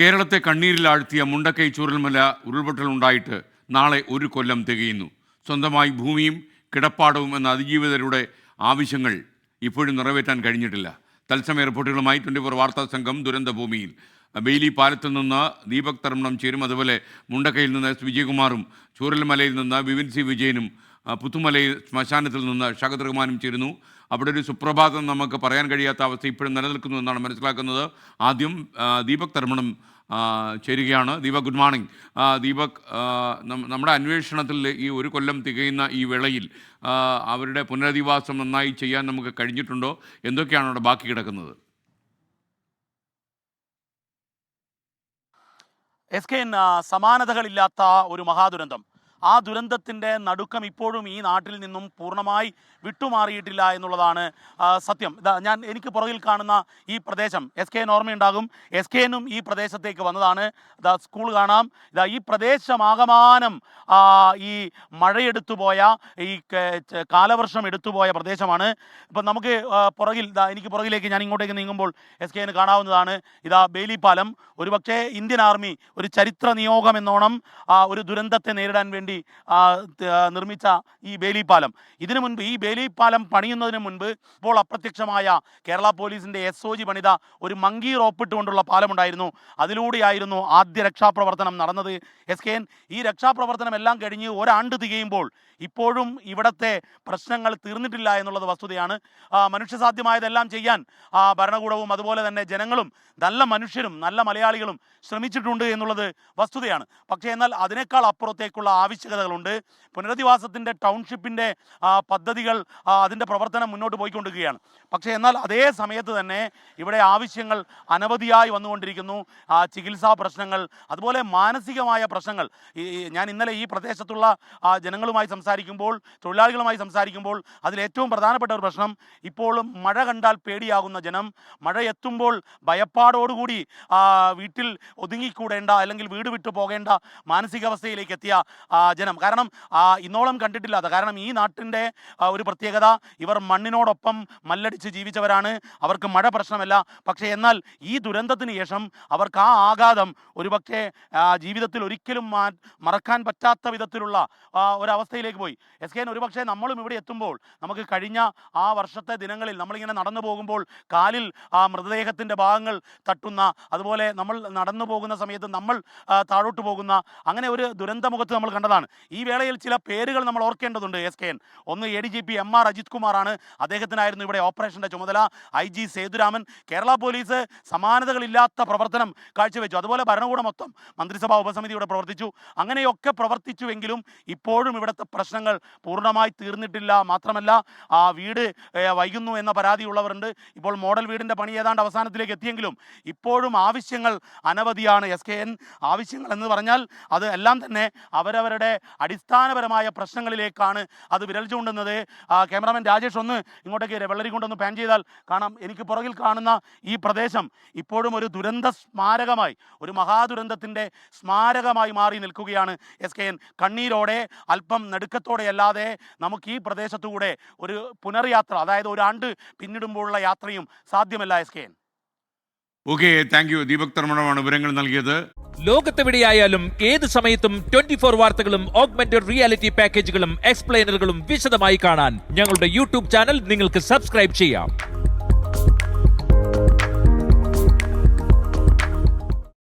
കേരളത്തെ കണ്ണീരിലാഴ്ത്തിയ മുണ്ടക്കൈ ചൂരൽമല ഉരുൾപൊട്ടലുണ്ടായിട്ട് നാളെ 1 കൊല്ലം തികയുന്നു. സ്വന്തമായി ഭൂമിയും കിടപ്പാടവും എന്ന അതിജീവിതരുടെ ആവശ്യങ്ങൾ ഇപ്പോഴും നിറവേറ്റാൻ കഴിഞ്ഞിട്ടില്ല. തത്സമയ റിപ്പോർട്ടുകളുമായി 24 വാർത്താ സംഘം ദുരന്ത ഭൂമിയിൽ. ബെയിലി പാലത്തിൽ നിന്ന് ദീപക് തർമ്മണം ചേരും. അതുപോലെ മുണ്ടക്കയിൽ നിന്ന് എസ് വിജയകുമാറും, ചൂരൽമലയിൽ നിന്ന് വിപിൻ സി വിജയനും, പുത്തുമലയിൽ ശ്മശാനത്തിൽ നിന്ന് ഷാഗത് റഹ്മാനും ചേരുന്നു. അവിടെ ഒരു സുപ്രഭാതം നമുക്ക് പറയാൻ കഴിയാത്ത അവസ്ഥ ഇപ്പോഴും നിലനിൽക്കുന്നു എന്നാണ് മനസ്സിലാക്കുന്നത്. ആദ്യം ദീപക് തർമ്മണം ചേരുകയാണ്. Deepak, good morning. ദീപക്, നമ്മുടെ അന്വേഷണത്തിൽ ഈ 1 കൊല്ലം തികയുന്ന ഈ വേളയിൽ അവരുടെ പുനരധിവാസം നന്നായി ചെയ്യാൻ നമുക്ക് കഴിഞ്ഞിട്ടുണ്ടോ? എന്തൊക്കെയാണ് അവിടെ ബാക്കി കിടക്കുന്നത്? സമാനതകളില്ലാത്ത ഒരു മഹാദുരന്തം. ആ ദുരന്തത്തിൻ്റെ നടുക്കം ഇപ്പോഴും ഈ നാട്ടിൽ നിന്നും പൂർണ്ണമായി വിട്ടുമാറിയിട്ടില്ല എന്നുള്ളതാണ് സത്യം. എനിക്ക് പുറകിൽ കാണുന്ന ഈ പ്രദേശം SKN ഓർമ്മയുണ്ടാകും. SKNും ഈ പ്രദേശത്തേക്ക് വന്നതാണ്. സ്കൂൾ കാണാം. ഈ പ്രദേശമാകമാനം ഈ മഴയെടുത്തുപോയ, ഈ കാലവർഷം എടുത്തുപോയ പ്രദേശമാണ്. ഇപ്പം നമുക്ക് പുറകിൽ എനിക്ക് പുറകിലേക്ക് ഞാൻ ഇങ്ങോട്ടേക്ക് നീങ്ങുമ്പോൾ SKN കാണാവുന്നതാണ്. ബെയിലി പാലം. ഒരുപക്ഷെ ഇന്ത്യൻ ആർമി ഒരു ചരിത്ര നിയോഗം എന്നോണം ഒരു ദുരന്തത്തെ നേരിടാൻ വേണ്ടി നിർമ്മിച്ച ഈ ബെയിലി പാലം. ഇതിനു മുൻപ് ഈ ബെയിലി പാലം പണിയുന്നതിന് മുൻപ് ഇപ്പോൾ അപ്രത്യക്ഷമായ കേരള പോലീസിന്റെ SOG പണിത ഒരു മങ്കി റോപ്പിട്ടുകൊണ്ടുള്ള പാലമുണ്ടായിരുന്നു. അതിലൂടെയായിരുന്നു ആദ്യ രക്ഷാപ്രവർത്തനം നടന്നത്. SKN ഈ രക്ഷാപ്രവർത്തനം എല്ലാം കഴിഞ്ഞ് 1 ആണ്ട് തികയുമ്പോൾ ഇപ്പോഴും ഇവിടത്തെ പ്രശ്നങ്ങൾ തീർന്നിട്ടില്ല എന്നുള്ളത് വസ്തുതയാണ്. മനുഷ്യസാധ്യമായതെല്ലാം ചെയ്യാൻ ഭരണകൂടവും അതുപോലെ തന്നെ ജനങ്ങളും നല്ല മനുഷ്യരും നല്ല മലയാളികളും ശ്രമിച്ചിട്ടുണ്ട് എന്നുള്ളത് വസ്തുതയാണ്. പക്ഷേ എന്നാൽ അതിനേക്കാൾ അപ്പുറത്തേക്കുള്ള ആവശ്യകതകളുണ്ട്. പുനരധിവാസത്തിൻ്റെ ടൗൺഷിപ്പിൻ്റെ പദ്ധതികൾ, അതിൻ്റെ പ്രവർത്തനം മുന്നോട്ട് പോയിക്കൊണ്ടിരിക്കുകയാണ്. പക്ഷേ എന്നാൽ അതേ സമയത്ത് തന്നെ ഇവിടെ ആവശ്യങ്ങൾ അനവധിയായി വന്നുകൊണ്ടിരിക്കുന്നു. ചികിത്സാ പ്രശ്നങ്ങൾ, അതുപോലെ മാനസികമായ പ്രശ്നങ്ങൾ. ഞാൻ ഇന്നലെ ഈ പ്രദേശത്തുള്ള ജനങ്ങളുമായി സംസാരിക്കുമ്പോൾ, തൊഴിലാളികളുമായി സംസാരിക്കുമ്പോൾ അതിലേറ്റവും പ്രധാനപ്പെട്ട ഒരു പ്രശ്നം, ഇപ്പോഴും മഴ കണ്ടാൽ പേടിയാകുന്ന ജനം, മഴ എത്തുമ്പോൾ ഭയപ്പാടോടുകൂടി വീട്ടിൽ ഒതുങ്ങിക്കൂടേണ്ട അല്ലെങ്കിൽ വീട് വിട്ടു പോകേണ്ട മാനസികാവസ്ഥയിലേക്ക് എത്തിയ ജനം. കാരണം ഇന്നോളം കണ്ടിട്ടില്ലാത്ത, കാരണം ഈ നാട്ടിൻ്റെ ഒരു പ്രത്യേകത, ഇവർ മണ്ണിനോടൊപ്പം മല്ലടിച്ച് ജീവിച്ചവരാണ്. അവർക്ക് മഴ പ്രശ്നമല്ല. പക്ഷേ എന്നാൽ ഈ ദുരന്തത്തിന് ശേഷം അവർക്ക് ആ ആഘാതം ഒരുപക്ഷെ ജീവിതത്തിൽ ഒരിക്കലും മറക്കാൻ പറ്റാത്ത വിധത്തിലുള്ള ഒരവസ്ഥയിലേക്ക് പോയി. SKN ഒരുപക്ഷെ നമ്മളും ഇവിടെ എത്തുമ്പോൾ, നമുക്ക് കഴിഞ്ഞ ആ വർഷത്തെ ദിനങ്ങളിൽ നമ്മളിങ്ങനെ നടന്നു പോകുമ്പോൾ കാലിൽ മൃതദേഹത്തിൻ്റെ ഭാഗങ്ങൾ തട്ടുന്ന, അതുപോലെ നമ്മൾ നടന്നു പോകുന്ന സമയത്ത് നമ്മൾ താഴോട്ട് പോകുന്ന, അങ്ങനെ ഒരു ദുരന്തമുഖത്ത് നമ്മൾ കണ്ടതാണ്. ഈ വേളയിൽ ചില പേരുകൾ നമ്മൾ ഓർക്കേണ്ടതുണ്ട്. SKN ഒന്ന് ADGP MR അജിത് കുമാറാണ്. അദ്ദേഹത്തിനായിരുന്നു ഇവിടെ ഓപ്പറേഷൻ്റെ ചുമതല. IG സേതുരാമൻ. കേരള പോലീസ് സമാനതകളില്ലാത്ത പ്രവർത്തനം കാഴ്ചവെച്ചു. അതുപോലെ ഭരണകൂടം മൊത്തം മന്ത്രിസഭാ ഉപസമിതിയുടെ പ്രവർത്തിച്ചു. അങ്ങനെയൊക്കെ പ്രവർത്തിച്ചുവെങ്കിലും ഇപ്പോഴും ഇവിടുത്തെ പ്രശ്നങ്ങൾ പൂർണ്ണമായി തീർന്നിട്ടില്ല. മാത്രമല്ല വീട് വൈകുന്നു എന്ന പരാതിയുള്ളവരുണ്ട്. ഇപ്പോൾ മോഡൽ വീടിൻ്റെ പണി ഏതാണ്ട് അവസാനത്തിലേക്ക് എത്തിയെങ്കിലും ഇപ്പോഴും ആവശ്യങ്ങൾ അനവധിയാണ്. SKN ആവശ്യങ്ങൾ എന്ന് പറഞ്ഞാൽ അത് എല്ലാം തന്നെ അവരവരുടെ അടിസ്ഥാനപരമായ പ്രശ്നങ്ങളിലേക്കാണ് അത് വിരൽ ചൂണ്ടുന്നത്. ക്യാമറാമാൻ രാജേഷ് ഒന്ന് ഇങ്ങോട്ടേക്ക് വെള്ളരി കൊണ്ടൊന്ന് പാൻ ചെയ്താൽ കാണാം, എനിക്ക് പുറകിൽ കാണുന്ന ഈ പ്രദേശം ഇപ്പോഴും ഒരു ദുരന്ത സ്മാരകമായി, ഒരു മഹാദുരന്തത്തിൻ്റെ സ്മാരകമായി മാറി നിൽക്കുകയാണ്. SKN കണ്ണീരോടെ, അല്പം നെടുക്കത്തോടെ അല്ലാതെ നമുക്ക് ഈ പ്രദേശത്തുകൂടെ ഒരു പുനർയാത്ര, അതായത് 1 ആണ്ട് പിന്നിടുമ്പോഴുള്ള യാത്രയും സാധ്യമല്ല. SKN. Okay, thank you. Deepak തർമ്മണമാണ് വിവരങ്ങൾ നൽകിയത്. ലോകത്തെവിടെയായാലും ഏത് സമയത്തും 24 വാർത്തകളും ഓഗ്മെന്റഡ് റിയാലിറ്റി പാക്കേജുകളും എക്സ്പ്ലെയിനറുകളും വിശദമായി കാണാൻ ഞങ്ങളുടെ YouTube ചാനൽ നിങ്ങൾക്ക് സബ്സ്ക്രൈബ് ചെയ്യാം.